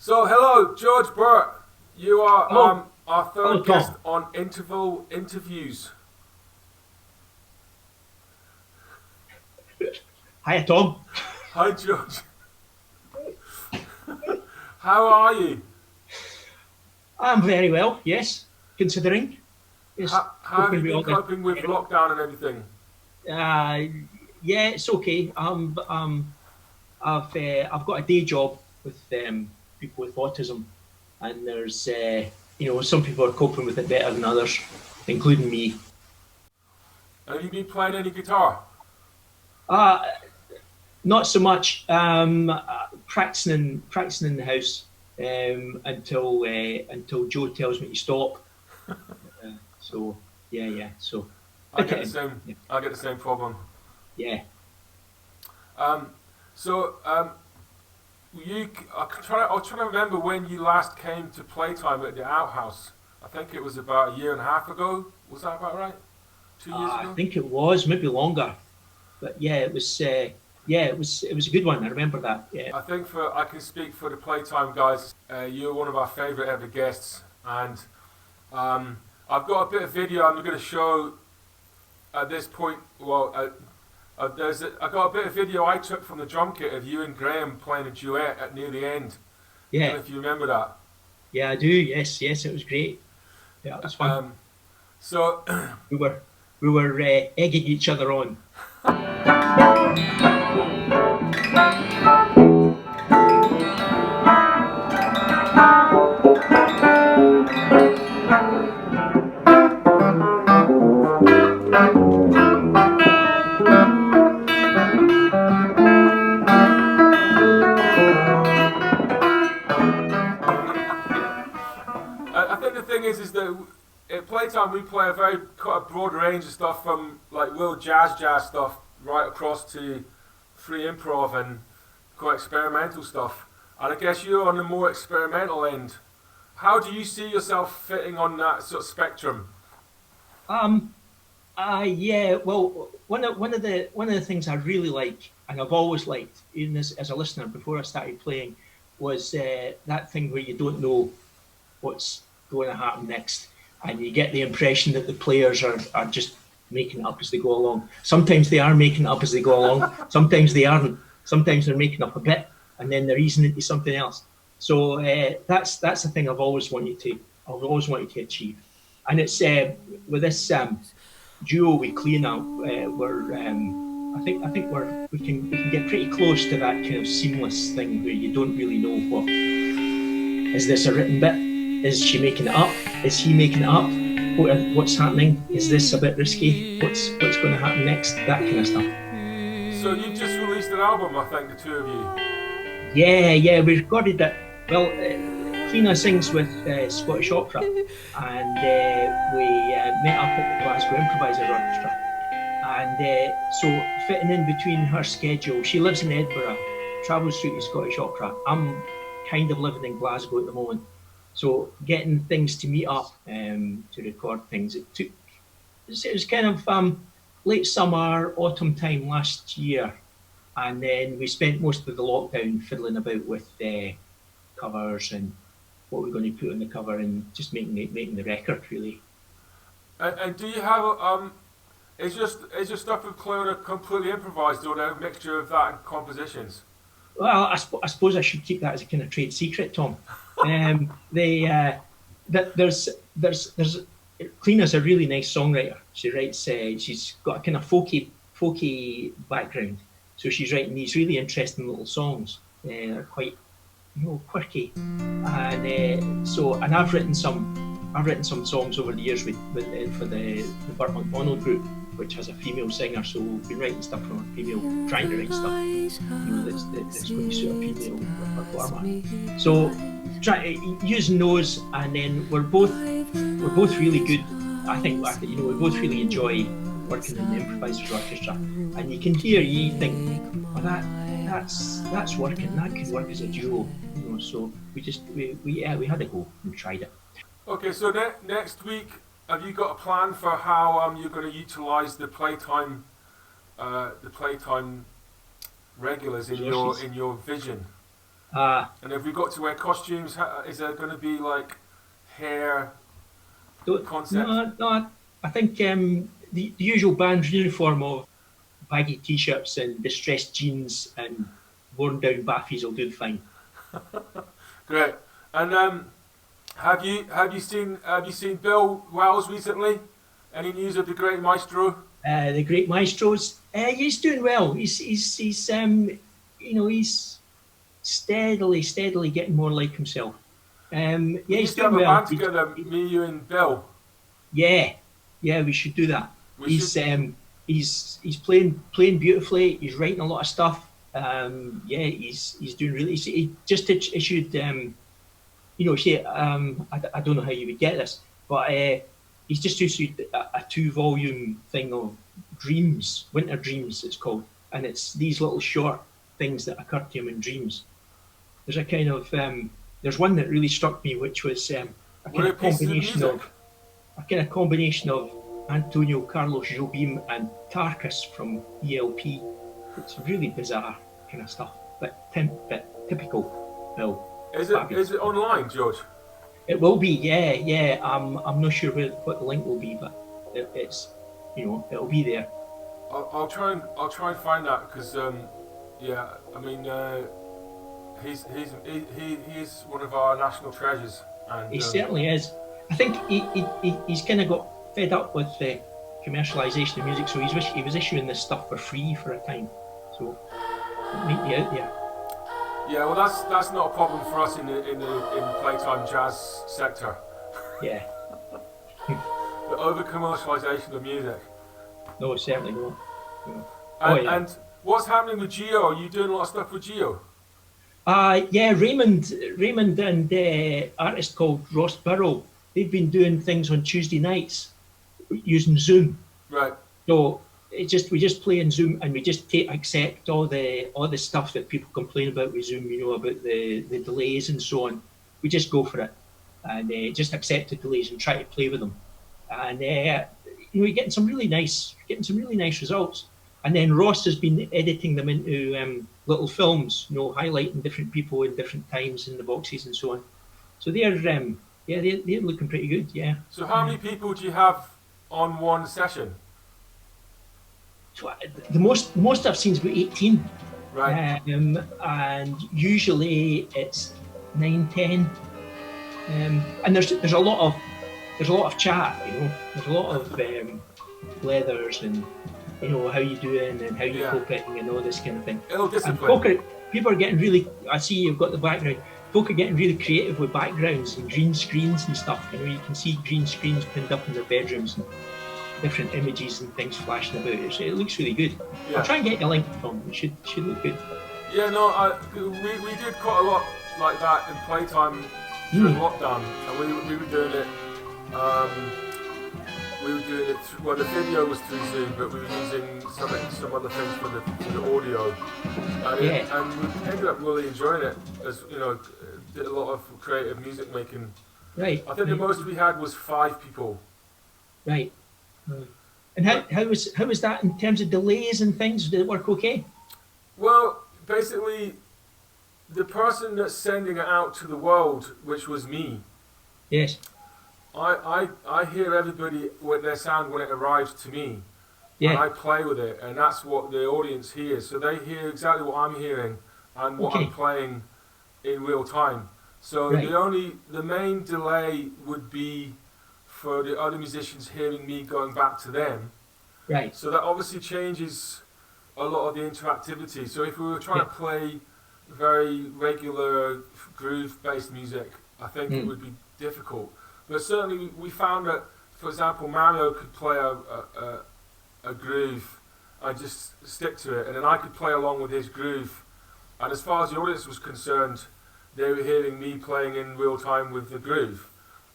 So, hello, George Burt. You are Hello. our Hello, third guest Tom. on Interval Interviews. Hiya, Tom. Hi, George. How are you? I'm very well, yes, considering. Yes, How have coping you with been all the. coping with lockdown and everything? Uh, yeah, it's okay. I've got a day job with people with autism, and there's some people are coping with it better than others, including me. Have you been playing any guitar? Uh, Not so much practicing in the house until Joe tells me to stop. So yeah. So I fit get it the in. same. Yeah. I get the same problem. Yeah. Um, so, I was trying to remember when you last came to Playtime at the outhouse. I think it was about a year and a half ago. Was that about right? 2 years I ago? think it was maybe longer, but yeah, it was. Yeah, it was a good one. I remember that. Yeah, I can speak for the Playtime guys. You're one of our favourite ever guests, and I've got a bit of video I'm going to show at this point. I got a bit of video I took from the drum kit of you and Graham playing a duet at near the end. Don't yeah, know if you remember that. yeah. I do. Yes. It was great. Yeah, it was fun. Um, so We were egging each other on. I think the thing is that at Playtime we play a very quite a broad range of stuff from like real jazz stuff right across to free improv and quite experimental stuff. And I guess you're on the more experimental end. How do you see yourself fitting on that sort of spectrum? Um. Yeah. Well, one of the things I really like, and I've always liked, even as a listener before I started playing, was that thing where you don't know what's going to happen next, and you get the impression that the players are just making it up as they go along. Sometimes they are making it up as they go along. Sometimes they aren't. Sometimes they're making up a bit, and then they're easing into something else. So that's the thing I've always wanted to achieve, and it's with this duo with Clean Out, we're I think we can get pretty close to that kind of seamless thing where you don't really know what is this a written bit? Is she making it up? Is he making it up? What's happening? Is this a bit risky? What's going to happen next? That kind of stuff. So you just released an album, I think, the two of you. Yeah, we recorded that. Well, Clina sings with Scottish Opera, and we met up at the Glasgow Improvisers Orchestra. And so fitting in between her schedule, she lives in Edinburgh, travels through to Scottish Opera. I'm kind of living in Glasgow at the moment. So getting things to meet up to record things, it was kind of late summer, autumn time last year, and then we spent most of the lockdown fiddling about with covers and what we're going to put on the cover and just making the record really. And do you have is your stuff with Clona completely improvised or a mixture of that and compositions? Well, I suppose I should keep that as a kind of trade secret, Tom. They that there's Clina's a really nice songwriter. She writes. She's got a kind of folky background, so she's writing these really interesting little songs. They're quite quirky, and and I've written some songs over the years for the Burt McDonald group, which has a female singer. So we've been writing stuff from a female, trying to write stuff, that's going to suit a female performer. So using those, and then we're both really good. I think we both really enjoy working in the improvisers orchestra, and you can hear you think, well, that's working. That could work as a duo. So we had a go and tried it. Okay, so next week, have you got a plan for how you're going to utilise the playtime regulars in Resources. your vision? And have we got to wear costumes? Is there going to be like hair concept? No, I think the usual band's uniform of baggy t-shirts and distressed jeans and worn down baffies will do the fine. Great. And have you seen Bill Wells recently? Any news of the great maestro? The great maestros, he's doing well. He's he's steadily getting more like himself. Yeah, he's doing well. We used to have a band together, me, you, and Bill. Yeah, we should do that. He's playing beautifully. He's writing a lot of stuff. Yeah, he's doing really. He just issued. I don't know how you would get this, but he's just issued a 2-volume thing of dreams, winter dreams it's called, and it's these little short things that occur to him in dreams. There's a kind of there's one that really struck me, which was a kind of combination of Antonio Carlos Jobim and Tarkus from ELP. It's really bizarre kind of stuff, but typical Bill. Is it online, George? It will be, yeah. I'm not sure what the link will be, but it's it'll be there. I'll try and find that because yeah, I mean he's one of our national treasures. And he certainly is. I think he's kind of got fed up with the commercialisation of music, so he was issuing this stuff for free for a time. So meet me out there. Yeah, well, that's not a problem for us in the Playtime jazz sector. Yeah. The over commercialisation of music. No, certainly not. No. And what's happening with Geo? Are you doing a lot of stuff with Geo? Yeah, Raymond and artist called Ross Burrow. They've been doing things on Tuesday nights using Zoom. Right. So we just play in Zoom and we just accept all the stuff that people complain about with Zoom. About the delays and so on. We just go for it and just accept the delays and try to play with them. And we're getting some really nice results. And then Ross has been editing them into little films, highlighting different people in different times in the boxes and so on. So they're looking pretty good, yeah. So how many people do you have on one session? So the most I've seen is about 18. Right. And usually it's 9, 10. And there's a lot of chat, There's a lot of leathers and how you doing and how you coping and all this kind of thing. People are getting really. I see you've got the background. Folk are getting really creative with backgrounds and green screens and stuff. You can see green screens pinned up in their bedrooms and different images and things flashing about. It looks really good. Yeah. I'll try and get you a link from. It should look good. Yeah, no, we did quite a lot like that in Playtime during lockdown, and we were doing it. Well, the video was through Zoom, but we were using some other things for the audio, and we ended up really enjoying it. As did a lot of creative music making. Right. I think the most we had was 5 people. Right. And how was that in terms of delays and things? Did it work okay? Well, basically, the person that's sending it out to the world, which was me. Yes. I hear everybody with their sound when it arrives to me, and I play with it, and that's what the audience hears. So they hear exactly what I'm hearing and what I'm playing in real time. So the main delay would be for the other musicians hearing me going back to them. Right. So that obviously changes a lot of the interactivity. So if we were trying to play very regular groove-based music, I think it would be difficult. But certainly we found that, for example, Mario could play a groove and just stick to it, and then I could play along with his groove. And as far as the audience was concerned, they were hearing me playing in real time with the groove.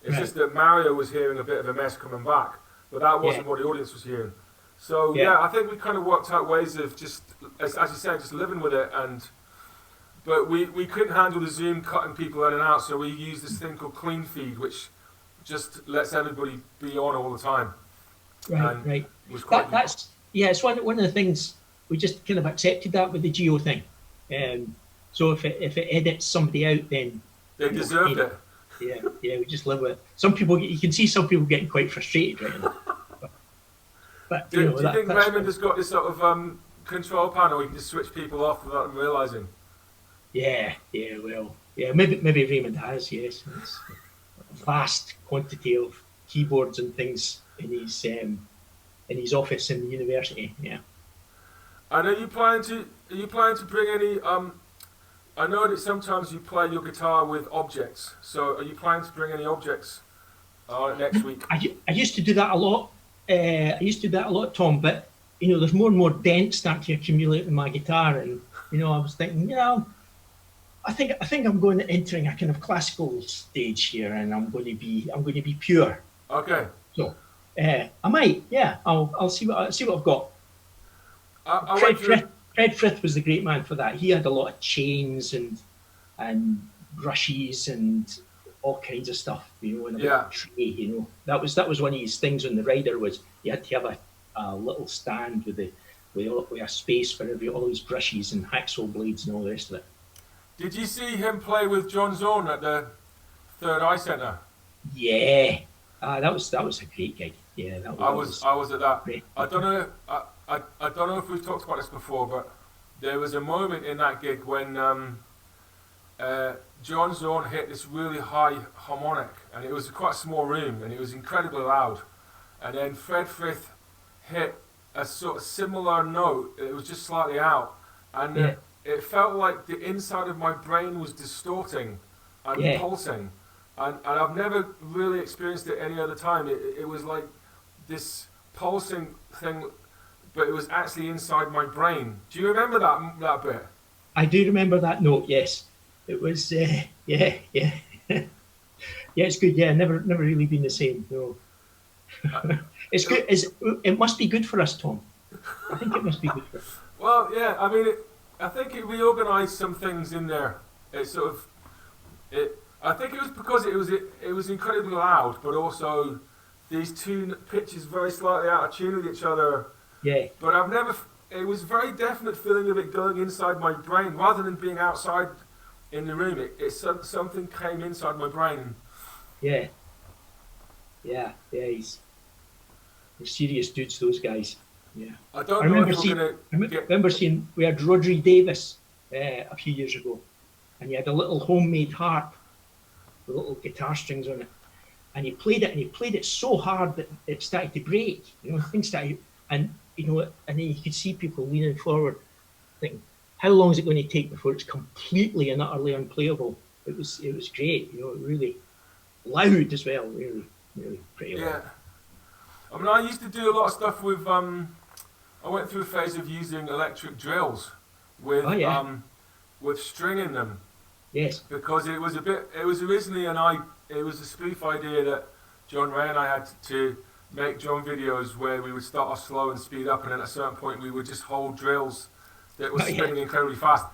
It's just that Mario was hearing a bit of a mess coming back, but that wasn't what the audience was hearing. So I think we kind of worked out ways of just, as you said, just living with it. But we couldn't handle the Zoom cutting people in and out, so we used this thing called Clean Feed, which just lets everybody be on all the time. Right. It's one of the things we just kind of accepted that with the Geo thing. So if it edits somebody out, then They deserved it. Yeah, we just live with it. Some people, you can see some people getting quite frustrated right now. But Do you think Raymond has got this sort of control panel where you can just switch people off without them realising? Yeah, well, yeah, maybe Raymond has, yes. It's a vast quantity of keyboards and things in his office in the university. Yeah. And are you planning to bring any? I know that sometimes you play your guitar with objects. So are you planning to bring any objects next week? I used to do that a lot. Tom. But there's more and more dents start to accumulate in my guitar, and I was thinking, I think I'm entering a kind of classical stage here, and I'm going to be pure. Okay. So I might, yeah. I'll see what I've got. Fred Frith was the great man for that. He had a lot of chains and brushes and all kinds of stuff, in a big tray. That was one of his things on the rider, was you had to have a little stand with a space for all his brushes and hacksaw blades and all the rest of it. Did you see him play with John Zorn at the Third Eye Centre? Yeah, that was a great gig. Yeah, I was at that. Great. I don't know. I don't know if we've talked about this before, but there was a moment in that gig when John Zorn hit this really high harmonic, and it was quite a small room, and it was incredibly loud. And then Fred Frith hit a sort of similar note. It was just slightly out, and it felt like the inside of my brain was distorting and pulsing. And I've never really experienced it any other time. It was like this pulsing thing, but it was actually inside my brain. Do you remember that bit? I do remember that note, yes. It was, yeah, it's good. Yeah, never really been the same. No, it's good. It must be good for us, Tom. I think it must be good for us. Well, yeah. I mean, I think it reorganised some things in there. I think it was because it was incredibly loud, but also these two pitches very slightly out of tune with each other. Yeah. But it was very definite feeling of it going inside my brain rather than being outside in the room. Something came inside my brain. Yeah. He's serious dudes, those guys. Yeah. I remember seeing we had Rodri Davis a few years ago, and he had a little homemade harp with little guitar strings on it, and he played it so hard that it started to break. Things started, and then you could see people leaning forward, thinking, how long is it going to take before it's completely and utterly unplayable? It was great, really loud as well, really pretty loud. Yeah. I mean, I used to do a lot of stuff with. I went through a phase of using electric drills with string in them. Yes. Because it was originally it was a spoof idea that John Ray and I had to make drum videos where we would start off slow and speed up, and then at a certain point we would just hold drills that were spinning incredibly fast.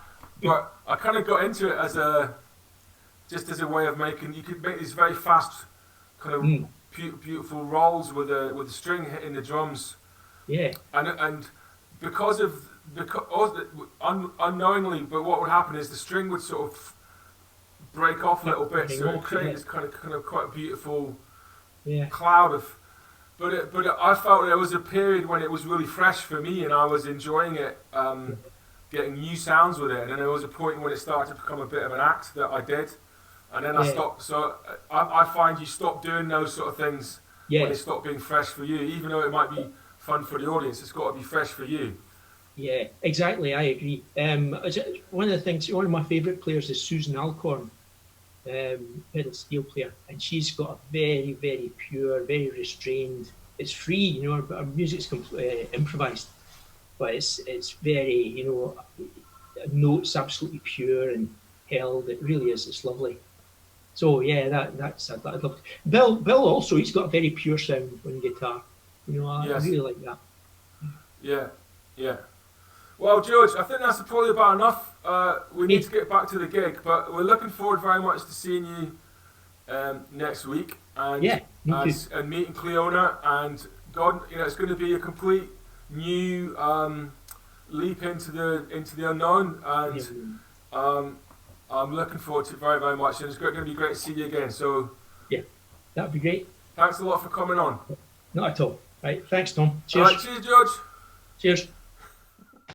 But I kind of got into it as a way of you could make these very fast kind of beautiful rolls with the string hitting the drums. Yeah. And because unknowingly, but what would happen is the string would sort of break off a little bit, so it would create this kind of quite beautiful cloud of. But I felt there was a period when it was really fresh for me, and I was enjoying it, getting new sounds with it. And then there was a point when it started to become a bit of an act that I did, and then I stopped. So I find you stop doing those sort of things when it stopped being fresh for you, even though it might be fun for the audience. It's got to be fresh for you. Yeah, exactly. I agree. One of my favourite players is Susan Alcorn, pedal steel player, and she's got a very, very pure, very restrained. It's free, her music's improvised, but it's very, notes absolutely pure and held. It really is. It's lovely. So yeah, that's I'd love to. Bill also, he's got a very pure sound on guitar. I really like that. Yeah. Well, George, I think that's probably about enough. We need to get back to the gig, but we're looking forward very much to seeing you next week and meeting Cleona. And God, it's going to be a complete new leap into the unknown. And I'm looking forward to it very, very much, and it's going to be great to see you again. So Yeah, that'd be great. thanks a lot for coming on. Not at all. Right, thanks, Tom. All Cheers. right, cheers, George. Cheers.